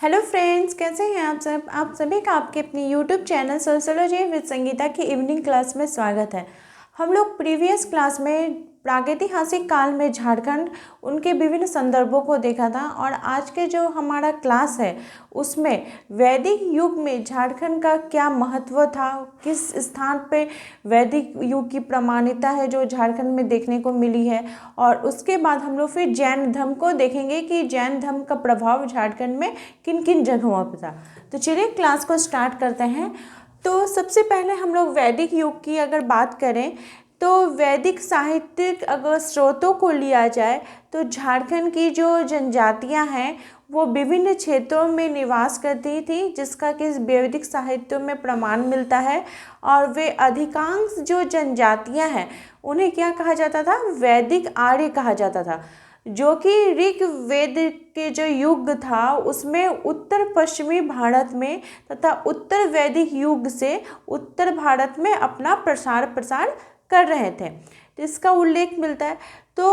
Hello friends, कैसे हैं आप सब। आप सभी का आपके अपने YouTube channel sociology with Sangeeta की इवनिंग क्लास में स्वागत है। हम लोग प्रीवियस क्लास में प्रागैतिहासिक काल में झारखंड उनके विभिन्न संदर्भों को देखा था और आज के जो हमारा क्लास है उसमें वैदिक युग में झारखंड का क्या महत्व था, किस स्थान पे वैदिक युग की प्रमाणिकता है जो झारखंड में देखने को मिली है। और उसके बाद हम लोग फिर जैन धर्म को देखेंगे कि जैन धर्म का प्रभाव झारखंड में किन किन जगहों पर था। तो चलिए क्लास को स्टार्ट करते हैं। तो सबसे पहले हम लोग वैदिक युग की अगर बात करें तो वैदिक साहित्यिक अगर स्रोतों को लिया जाए तो झारखंड की जो जनजातियां हैं वो विभिन्न क्षेत्रों में निवास करती थी, जिसका कि वैदिक साहित्यों में प्रमाण मिलता है। और वे अधिकांश जो जनजातियां हैं उन्हें क्या कहा जाता था, वैदिक आर्य कहा जाता था, जो कि ऋग वेद के जो युग था उसमें उत्तर पश्चिमी भारत में तथा उत्तर वैदिक युग से उत्तर भारत में अपना प्रसार कर रहे थे। तो इसका उल्लेख मिलता है। तो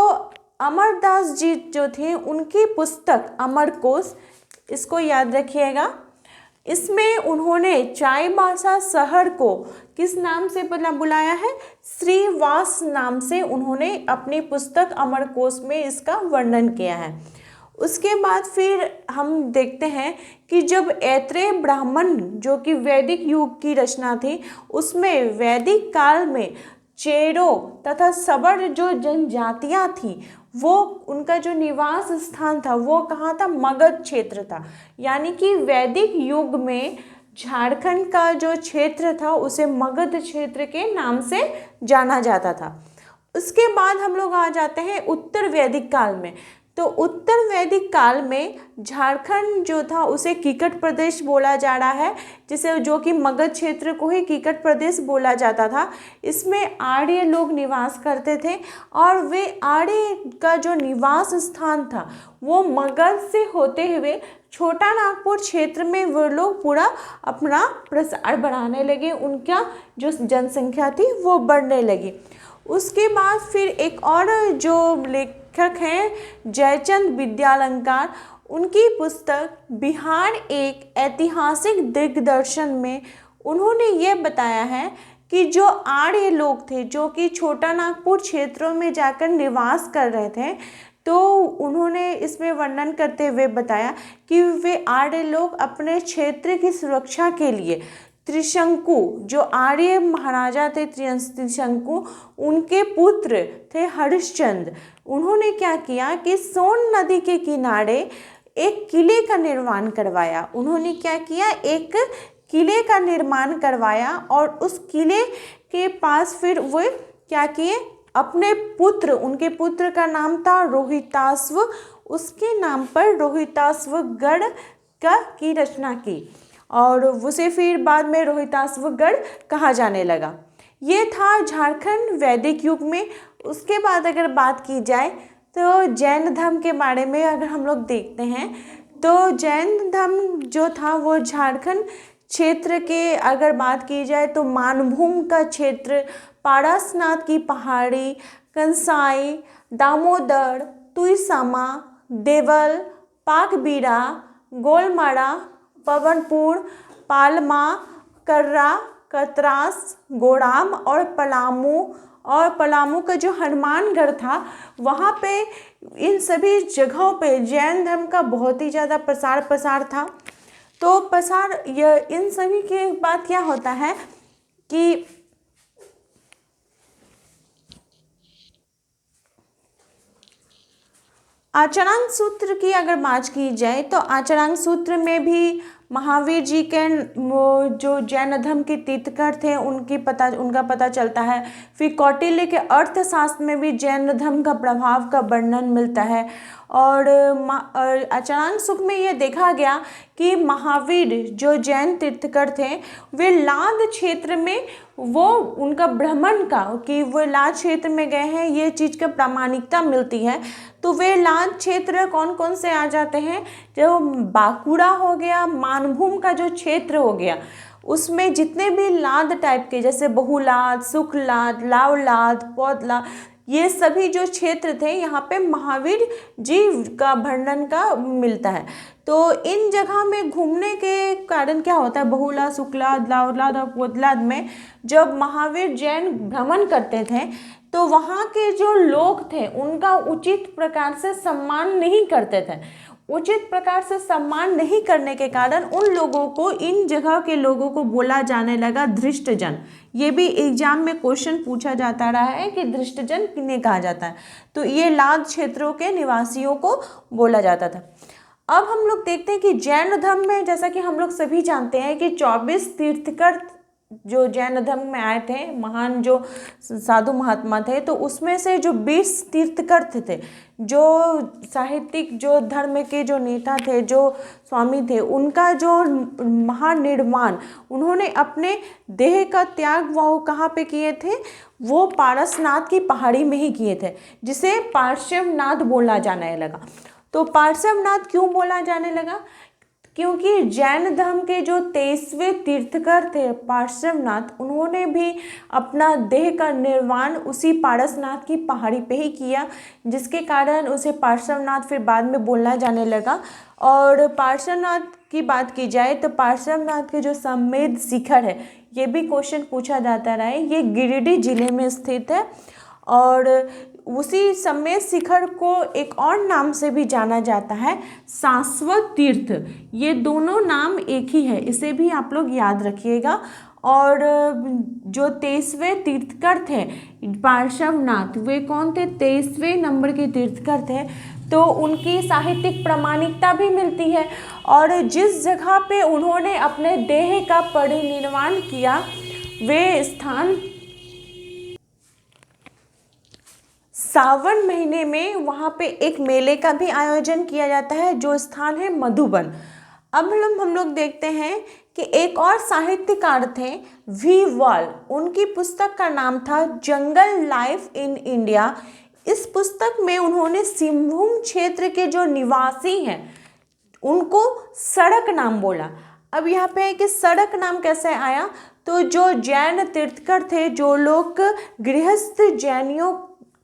अमरदास जी जो थे उनकी पुस्तक अमरकोश, इसको याद रखिएगा। इसमें उन्होंने चाईबासा शहर को किस नाम से बुलाया है, श्रीवास नाम से उन्होंने अपनी पुस्तक अमरकोश में इसका वर्णन किया है। उसके बाद फिर हम देखते हैं कि जब ऐत्रेय ब्राह्मण जो कि वैदिक युग की रचना थी उसमें वैदिक काल में चेरो तथा सबर जो जनजातियां थी वो उनका जो निवास स्थान था वो कहाँ था, मगध क्षेत्र था। यानी कि वैदिक युग में झारखंड का जो क्षेत्र था उसे मगध क्षेत्र के नाम से जाना जाता था। उसके बाद हम लोग आ जाते हैं उत्तर वैदिक काल में। तो उत्तर वैदिक काल में झारखंड जो था उसे कीकट प्रदेश बोला जा रहा है, जिसे जो कि मगध क्षेत्र को ही कीकट प्रदेश बोला जाता था। इसमें आर्य लोग निवास करते थे और वे आर्य का जो निवास स्थान था वो मगध से होते हुए छोटा नागपुर क्षेत्र में वो लोग पूरा अपना प्रसार बढ़ाने लगे, उनका जो जनसंख्या थी वो बढ़ने लगी। उसके बाद फिर एक और जो लेखक हैं जयचंद विद्यालंकार, उनकी पुस्तक बिहार एक ऐतिहासिक दिग्दर्शन में उन्होंने ये बताया है कि जो आर्य लोग थे जो कि छोटा नागपुर क्षेत्रों में जाकर निवास कर रहे थे, तो उन्होंने इसमें वर्णन करते हुए बताया कि वे आर्य लोग अपने क्षेत्र की सुरक्षा के लिए त्रिशंकु, जो आर्य महाराजा थे त्रिशंकु, उनके पुत्र थे हरिश्चंद्र, उन्होंने क्या किया कि सोन नदी के किनारे एक किले का निर्माण करवाया। उन्होंने क्या किया, एक किले का निर्माण करवाया और उस किले के पास फिर वो क्या किए, अपने पुत्र, उनके पुत्र का नाम था रोहिताश्व, उसके नाम पर रोहिताश्वगढ़ की रचना की और उसे फिर बाद में रोहिताश्वगढ़ कहा जाने लगा। ये था झारखंड वैदिक युग में। उसके बाद अगर बात की जाए तो जैन धर्म के बारे में अगर हम लोग देखते हैं तो जैन धर्म जो था वो झारखंड क्षेत्र के अगर बात की जाए तो मानभूम का क्षेत्र, पारसनाथ की पहाड़ी, कंसाई, दामोदर, तुईसामा, देवल, पाकबीरा, गोलमारा, पवनपुर, पालमा, कर्रा, कतरास, गोड़ाम और पलामू का जो हनुमानगढ़ था वहाँ पे, इन सभी जगहों पे जैन धर्म का बहुत ही ज़्यादा प्रसार था। तो इन सभी के बाद क्या होता है कि आचरांक सूत्र की अगर बात की जाए तो आचरांक सूत्र में भी महावीर जी के जो जैन धर्म के तीर्थंकर थे उनका पता चलता है। फिर कौटिल्य के अर्थशास्त्र में भी जैन धर्म का प्रभाव का वर्णन मिलता है। और आचरांक सूत्र में ये देखा गया कि महावीर जो जैन तीर्थंकर थे वे लाद क्षेत्र में वो उनका भ्रमण का कि वो लाद क्षेत्र में गए हैं, ये चीज़ का प्रामाणिकता मिलती है। तो वे लाद क्षेत्र कौन कौन से आ जाते हैं, जो बांकुड़ा हो गया, मानभूम का जो क्षेत्र हो गया, उसमें जितने भी लाद टाइप के जैसे बहुलाद, सुखलाद, लावलाद, पौधलाद, ये सभी जो क्षेत्र थे यहाँ पे महावीर जी का वर्णन का मिलता है। तो इन जगह में घूमने के कारण क्या होता है, बहुला, शुक्ला, द्लाउलाद और पोतलाद में जब महावीर जैन भ्रमण करते थे तो वहाँ के जो लोग थे उनका उचित प्रकार से सम्मान नहीं करते थे। उचित प्रकार से सम्मान नहीं करने के कारण उन लोगों को, इन जगह के लोगों को बोला जाने लगा धृष्टजन। ये भी एग्जाम में क्वेश्चन पूछा जाता रहा है कि धृष्टजन किन्हें कहा जाता है, तो ये लाद क्षेत्रों के निवासियों को बोला जाता था। अब हम लोग देखते हैं कि जैन धर्म में, जैसा कि हम लोग सभी जानते हैं कि 24 तीर्थकर जो जैन धर्म में आए थे, महान जो साधु महात्मा थे, तो उसमें से जो 20 तीर्थकर थे, जो साहित्यिक, जो धर्म के जो नेता थे, जो स्वामी थे, उनका जो महानिर्वाण उन्होंने अपने देह का त्याग वो कहाँ पे किए थे, वो पारसनाथ की पहाड़ी में ही किए थे, जिसे पार्श्वनाथ बोला जाने लगा। तो पार्श्वनाथ क्यों बोला जाने लगा, क्योंकि जैन धर्म के जो 23वें तीर्थकर थे पार्श्वनाथ, उन्होंने भी अपना देह का निर्वाण उसी पारसनाथ की पहाड़ी पे ही किया, जिसके कारण उसे पार्श्वनाथ फिर बाद में बोलना जाने लगा। और पार्श्वनाथ की बात की जाए तो पार्श्वनाथ के जो समेध शिखर है, ये भी क्वेश्चन पूछा जाता रहा है, ये गिरिडीह जिले में स्थित है। और उसी समेध शिखर को एक और नाम से भी जाना जाता है, शाश्वत तीर्थ। ये दोनों नाम एक ही है, इसे भी आप लोग याद रखिएगा। और जो 23वें तीर्थकर थे पार्श्वनाथ, वे कौन थे, 23वें नंबर के तीर्थकर थे, तो उनकी साहित्यिक प्रामाणिकता भी मिलती है। और जिस जगह पे उन्होंने अपने देह का परिनिर्वाण किया, वे स्थान सावन महीने में वहाँ पे एक मेले का भी आयोजन किया जाता है, जो स्थान है मधुबन। अब हम लोग देखते हैं कि एक और साहित्यकार थे वी वॉल, उनकी पुस्तक का नाम था जंगल लाइफ इन इंडिया। इस पुस्तक में उन्होंने सिंहभूम क्षेत्र के जो निवासी हैं उनको सड़क नाम बोला। अब यहाँ पे है कि सड़क नाम कैसे आया, तो जो जैन तीर्थकर थे, जो लोग गृहस्थ जैनियों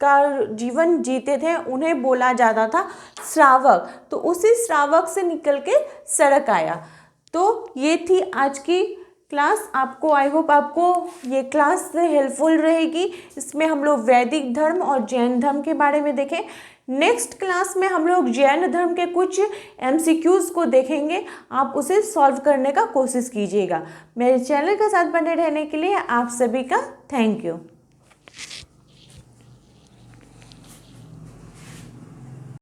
का जीवन जीते थे, उन्हें बोला जाता था श्रावक। तो उसी श्रावक से निकल के सड़क आया। तो ये थी आज की क्लास। आपको, आई होप आपको ये क्लास हेल्पफुल रहेगी। इसमें हम लोग वैदिक धर्म और जैन धर्म के बारे में देखें। नेक्स्ट क्लास में हम लोग जैन धर्म के कुछ MCQs को देखेंगे, आप उसे सॉल्व करने का कोशिश कीजिएगा। मेरे चैनल के साथ बने रहने के लिए आप सभी का थैंक यू।